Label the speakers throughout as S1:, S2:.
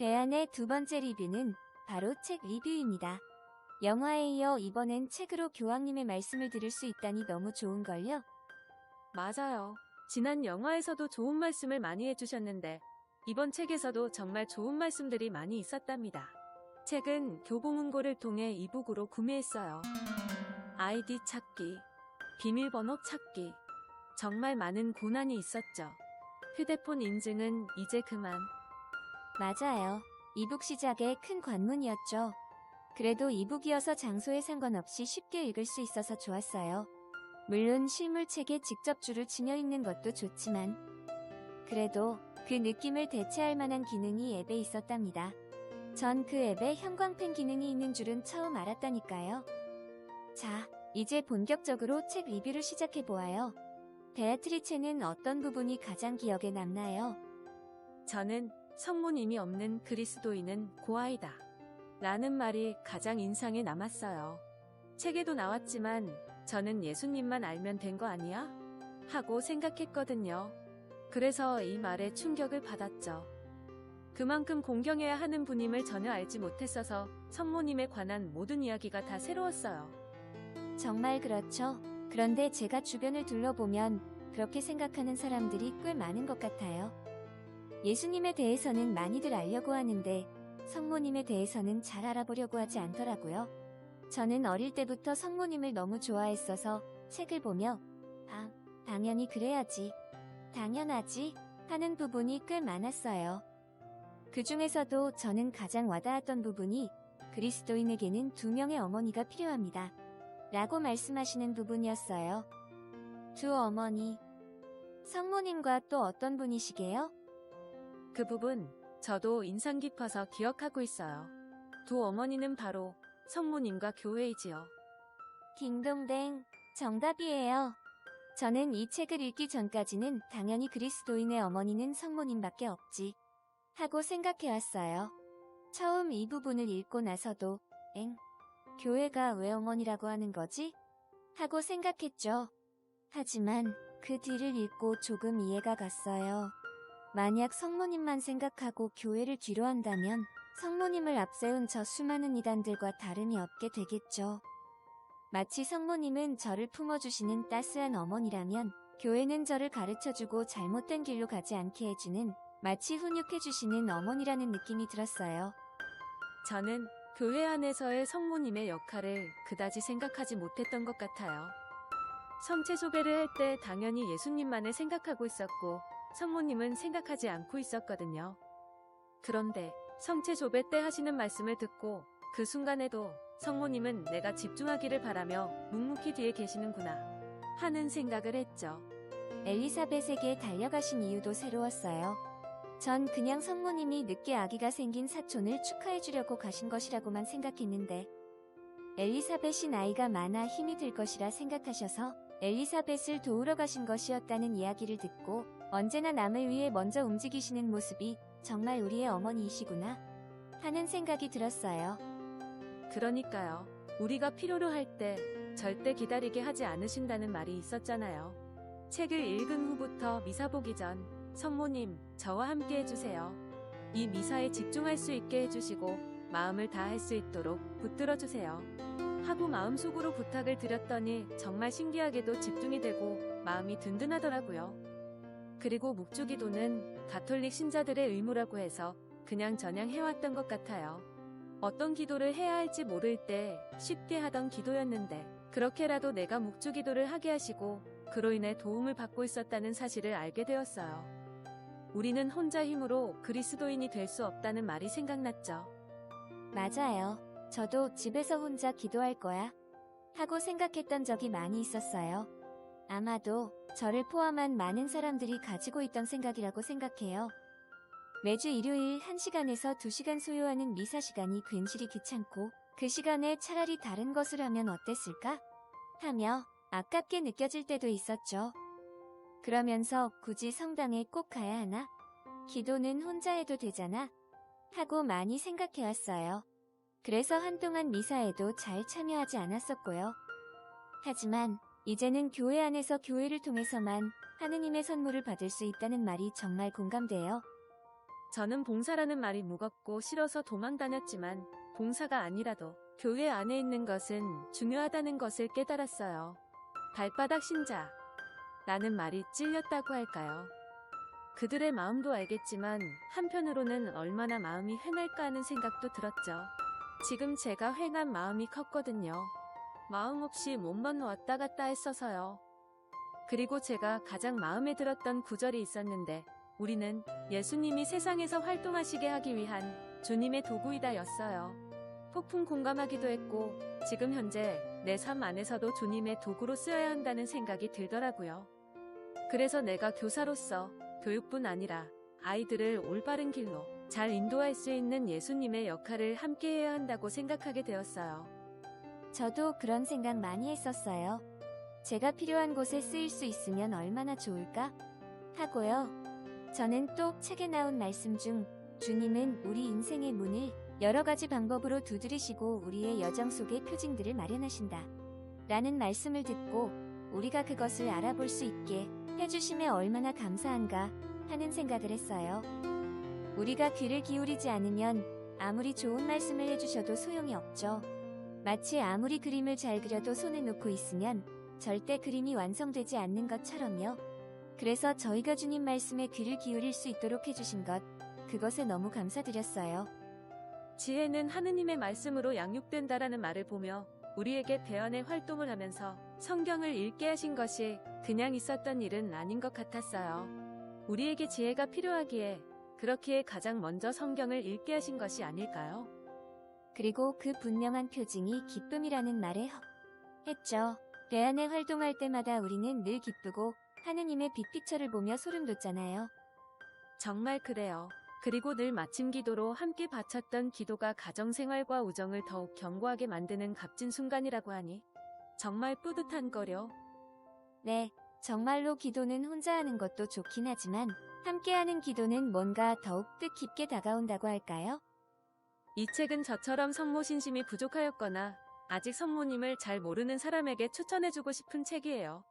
S1: 배안의 두 번째 리뷰는 바로 책 리뷰입니다. 영화에 이어 이번엔 책으로 교황님의 말씀을 들을 수 있다니 너무 좋은걸요?
S2: 맞아요. 지난 영화에서도 좋은 말씀을 많이 해주셨는데 이번 책에서도 정말 좋은 말씀들이 많이 있었답니다. 책은 교보문고를 통해 이북으로 구매했어요. 아이디 찾기, 비밀번호 찾기, 정말 많은 고난이 있었죠. 휴대폰 인증은 이제 그만.
S1: 맞아요. 이북 시작의 큰 관문이었죠. 그래도 이북이어서 장소에 상관없이 쉽게 읽을 수 있어서 좋았어요. 물론 실물책에 직접 줄을 치며 읽는 것도 좋지만 그래도 그 느낌을 대체할 만한 기능이 앱에 있었답니다. 전 그 앱에 형광펜 기능이 있는 줄은 처음 알았다니까요. 자, 이제 본격적으로 책 리뷰를 시작해보아요. 베아트리체는 어떤 부분이 가장 기억에 남나요?
S2: 저는 성모님이 없는 그리스도인은 고아이다 라는 말이 가장 인상에 남았어요. 책에도 나왔지만 저는 예수님만 알면 된 거 아니야? 하고 생각했거든요. 그래서 이 말에 충격을 받았죠. 그만큼 공경해야 하는 분임을 전혀 알지 못했어서 성모님에 관한 모든 이야기가 다 새로웠어요.
S1: 정말 그렇죠. 그런데 제가 주변을 둘러보면 그렇게 생각하는 사람들이 꽤 많은 것 같아요. 예수님에 대해서는 많이들 알려고 하는데 성모님에 대해서는 잘 알아보려고 하지 않더라고요. 저는 어릴 때부터 성모님을 너무 좋아했어서 책을 보며 당연히 그래야지, 당연하지 하는 부분이 꽤 많았어요. 그 중에서도 저는 가장 와닿았던 부분이 그리스도인에게는 두 명의 어머니가 필요합니다. 라고 말씀하시는 부분이었어요. 두 어머니. 성모님과 또 어떤 분이시게요?
S2: 그 부분 저도 인상 깊어서 기억하고 있어요. 두 어머니는 바로 성모님과 교회이지요.
S1: 딩동댕, 정답이에요. 저는 이 책을 읽기 전까지는 당연히 그리스도인의 어머니는 성모님밖에 없지 하고 생각해왔어요. 처음 이 부분을 읽고 나서도 교회가 왜 어머니라고 하는 거지? 하고 생각했죠. 하지만 그 뒤를 읽고 조금 이해가 갔어요. 만약 성모님만 생각하고 교회를 뒤로 한다면 성모님을 앞세운 저 수많은 이단들과 다름이 없게 되겠죠. 마치 성모님은 저를 품어주시는 따스한 어머니라면 교회는 저를 가르쳐주고 잘못된 길로 가지 않게 해주는 마치 훈육해주시는 어머니라는 느낌이 들었어요.
S2: 저는 교회 안에서의 성모님의 역할을 그다지 생각하지 못했던 것 같아요. 성체조배를 할 때 당연히 예수님만을 생각하고 있었고 성모님은 생각하지 않고 있었거든요. 그런데 성체조배 때 하시는 말씀을 듣고 그 순간에도 성모님은 내가 집중하기를 바라며 묵묵히 뒤에 계시는구나 하는 생각을 했죠.
S1: 엘리사벳에게 달려가신 이유도 새로웠어요. 전 그냥 성모님이 늦게 아기가 생긴 사촌을 축하해주려고 가신 것이라고만 생각했는데 엘리사벳이 나이가 많아 힘이 들 것이라 생각하셔서 엘리사벳을 도우러 가신 것이었다는 이야기를 듣고 언제나 남을 위해 먼저 움직이시는 모습이 정말 우리의 어머니이시구나 하는 생각이 들었어요.
S2: 그러니까요. 우리가 필요로 할 때 절대 기다리게 하지 않으신다는 말이 있었잖아요. 책을 읽은 후부터 미사 보기 전 성모님, 저와 함께 해주세요. 이 미사에 집중할 수 있게 해주시고 마음을 다할 수 있도록 붙들어주세요. 하고 마음속으로 부탁을 드렸더니 정말 신기하게도 집중이 되고 마음이 든든하더라고요. 그리고 묵주기도는 가톨릭 신자들의 의무라고 해서 그냥저냥 해왔던 것 같아요. 어떤 기도를 해야 할지 모를 때 쉽게 하던 기도였는데 그렇게라도 내가 묵주기도를 하게 하시고 그로 인해 도움을 받고 있었다는 사실을 알게 되었어요. 우리는 혼자 힘으로 그리스도인이 될 수 없다는 말이 생각났죠.
S1: 맞아요. 저도 집에서 혼자 기도할 거야 하고 생각했던 적이 많이 있었어요. 아마도 저를 포함한 많은 사람들이 가지고 있던 생각이라고 생각해요. 매주 일요일 1시간에서 2시간 소요하는 미사 시간이 괜시리 귀찮고 그 시간에 차라리 다른 것을 하면 어땠을까? 하며 아깝게 느껴질 때도 있었죠. 그러면서 굳이 성당에 꼭 가야 하나? 기도는 혼자 해도 되잖아? 하고 많이 생각해왔어요. 그래서 한동안 미사에도 잘 참여하지 않았었고요. 하지만 이제는 교회 안에서 교회를 통해서만 하느님의 선물을 받을 수 있다는 말이 정말 공감돼요.
S2: 저는 봉사라는 말이 무겁고 싫어서 도망 다녔지만 봉사가 아니라도 교회 안에 있는 것은 중요하다는 것을 깨달았어요. 발바닥 신자. 라는 말이 찔렸다고 할까요? 그들의 마음도 알겠지만 한편으로는 얼마나 마음이 횡할까 하는 생각도 들었죠. 지금 제가 횡한 마음이 컸거든요. 마음 없이 몸만 왔다 갔다 했어서요. 그리고 제가 가장 마음에 들었던 구절이 있었는데 우리는 예수님이 세상에서 활동하시게 하기 위한 주님의 도구이다 였어요. 폭풍 공감하기도 했고 지금 현재 내 삶 안에서도 주님의 도구로 쓰여야 한다는 생각이 들더라고요. 그래서 내가 교사로서 교육뿐 아니라 아이들을 올바른 길로 잘 인도할 수 있는 예수님의 역할을 함께 해야 한다고 생각하게 되었어요.
S1: 저도 그런 생각 많이 했었어요. 제가 필요한 곳에 쓰일 수 있으면 얼마나 좋을까? 하고요. 저는 또 책에 나온 말씀 중 주님은 우리 인생의 문을 여러 가지 방법으로 두드리시고 우리의 여정 속에 표징들을 마련하신다. 라는 말씀을 듣고 우리가 그것을 알아볼 수 있게 해주심에 얼마나 감사한가 하는 생각을 했어요. 우리가 귀를 기울이지 않으면 아무리 좋은 말씀을 해주셔도 소용이 없죠. 마치 아무리 그림을 잘 그려도 손에 놓고 있으면 절대 그림이 완성되지 않는 것처럼요. 그래서 저희가 주님 말씀에 귀를 기울일 수 있도록 해주신 것, 그것에 너무 감사드렸어요.
S2: 지혜는 하느님의 말씀으로 양육된다라는 말을 보며 우리에게 배연의 활동을 하면서 성경을 읽게 하신 것이 그냥 있었던 일은 아닌 것 같았어요. 우리에게 지혜가 필요하기에 그렇기에 가장 먼저 성경을 읽게 하신 것이 아닐까요?
S1: 그리고 그 분명한 표징이 기쁨이라는 말에 했죠. 배안에 활동할 때마다 우리는 늘 기쁘고 하느님의 빅피처를 보며 소름 돋잖아요.
S2: 정말 그래요. 그리고 늘 마침 기도로 함께 바쳤던 기도가 가정생활과 우정을 더욱 견고하게 만드는 값진 순간이라고 하니 정말 뿌듯한 거려.
S1: 네, 정말로 기도는 혼자 하는 것도 좋긴 하지만 함께하는 기도는 뭔가 더욱 뜻깊게 다가온다고 할까요?
S2: 이 책은 저처럼 성모 신심이 부족하였거나 아직 성모님을 잘 모르는 사람에게 추천해주고 싶은 책이에요.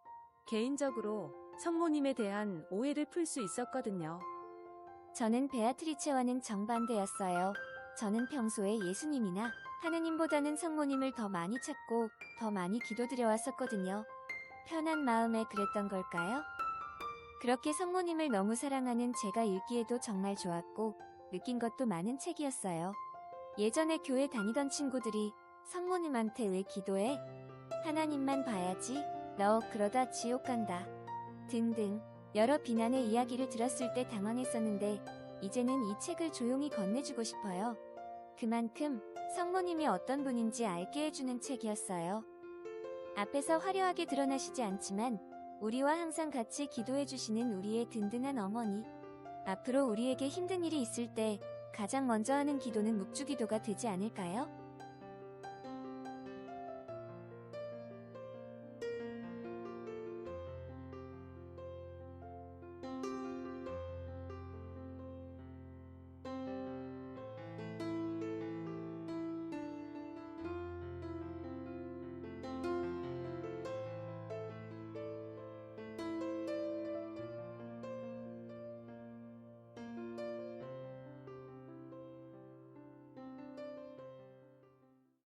S2: 개인적으로 성모님에 대한 오해를 풀 수 있었거든요.
S1: 저는 베아트리체와는 정반대였어요. 저는 평소에 예수님이나 하느님보다는 성모님을 더 많이 찾고 더 많이 기도드려왔었거든요. 편한 마음에 그랬던 걸까요? 그렇게 성모님을 너무 사랑하는 제가 읽기에도 정말 좋았고 느낀 것도 많은 책이었어요. 예전에 교회 다니던 친구들이 성모님한테 왜 기도해? 하나님만 봐야지. 너 그러다 지옥 간다. 등등 여러 비난의 이야기를 들었을 때 당황했었는데 이제는 이 책을 조용히 건네주고 싶어요. 그만큼 성모님이 어떤 분인지 알게 해주는 책이었어요. 앞에서 화려하게 드러나시지 않지만 우리와 항상 같이 기도해주시는 우리의 든든한 어머니. 앞으로 우리에게 힘든 일이 있을 때 가장 먼저 하는 기도는 묵주기도가 되지 않을까요?